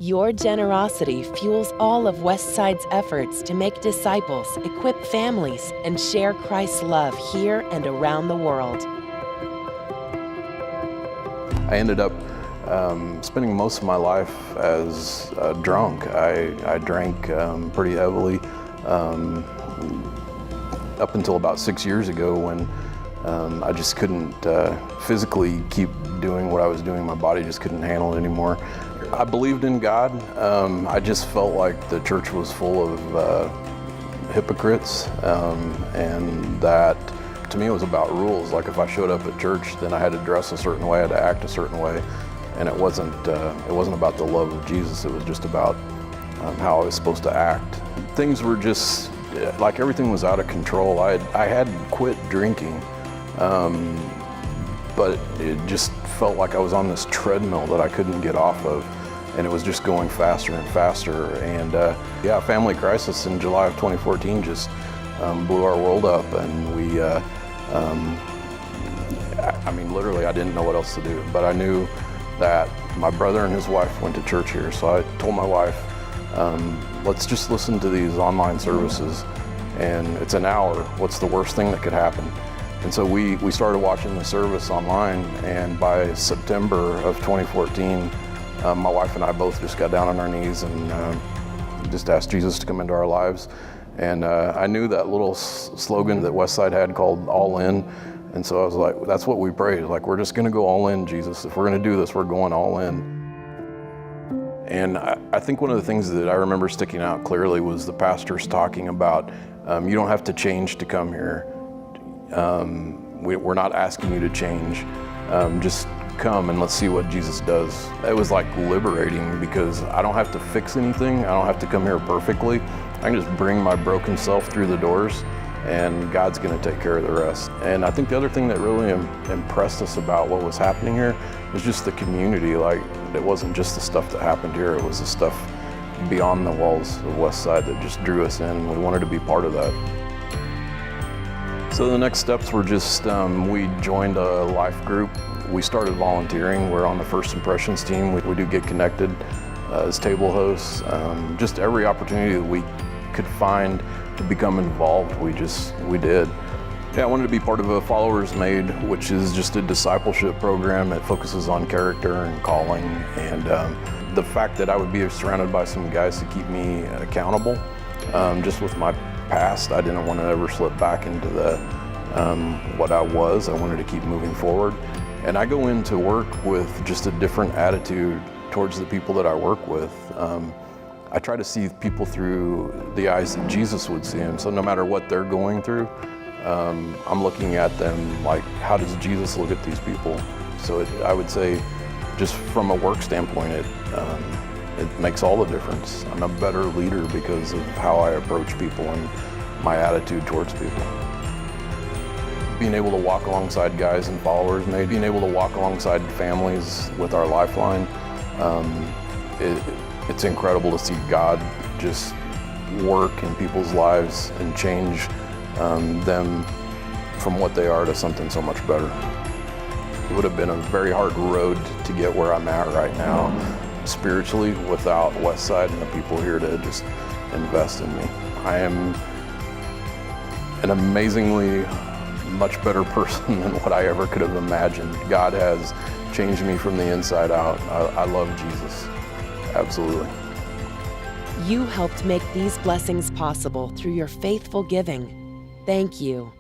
Your generosity fuels all of Westside's efforts to make disciples, equip families, and share Christ's love here and around the world. I ended up spending most of my life as drunk. I drank pretty heavily up until about 6 years ago when I just couldn't physically keep doing what I was doing. My body just couldn't handle it anymore. I believed in God. I just felt like the church was full of hypocrites, and that to me it was about rules. Like if I showed up at church, then I had to dress a certain way, I had to act a certain way, and it wasn't about the love of Jesus. It was just about how I was supposed to act. Things were just like everything was out of control. I had quit drinking, but it just felt like I was on this treadmill that I couldn't get off of, and it was just going faster and faster. And yeah, family crisis in July of 2014 just blew our world up, and we, I mean, literally I didn't know what else to do, but I knew that my brother and his wife went to church here, so I told my wife, let's just listen to these online services, and it's an hour. What's the worst thing that could happen? And so we started watching the service online, and by September of 2014, my wife and I both just got down on our knees and just asked Jesus to come into our lives. And I knew that little slogan that Westside had called All In, and so I was like, that's what we prayed. Like, we're just gonna go all in, Jesus. If we're gonna do this, we're going all in. And I think one of the things that I remember sticking out clearly was the pastors talking about, you don't have to change to come here. We're not asking you to change. Just come and let's see what Jesus does. It was like liberating, because I don't have to fix anything. I don't have to come here perfectly. I can just bring my broken self through the doors, and God's gonna take care of the rest. And I think the other thing that really impressed us about what was happening here was just the community. Like, it wasn't just the stuff that happened here, it was the stuff beyond the walls of Westside that just drew us in. We wanted to be part of that. So the next steps were just, we joined a life group. We started volunteering. We're on the First Impressions team. We do Get Connected as table hosts. Just every opportunity that we could find to become involved, we did. Yeah, I wanted to be part of a Followers Made, which is just a discipleship program that focuses on character and calling. And the fact that I would be surrounded by some guys to keep me accountable, just with my past, I didn't want to ever slip back into what I was. I wanted to keep moving forward. And I go into work with just a different attitude towards the people that I work with. I try to see people through the eyes that Jesus would see them. So no matter what they're going through, I'm looking at them like, how does Jesus look at these people? So I would say, just from a work standpoint, it makes all the difference. I'm a better leader because of how I approach people and my attitude towards people. Being able to walk alongside guys and followers, maybe being able to walk alongside families with our Lifeline, it's incredible to see God just work in people's lives and change them from what they are to something so much better. It would have been a very hard road to get where I'm at right now, spiritually, without Westside and the people here to just invest in me. I am an amazingly much better person than what I ever could have imagined. God has changed me from the inside out. I love Jesus, absolutely. You helped make these blessings possible through your faithful giving. Thank you.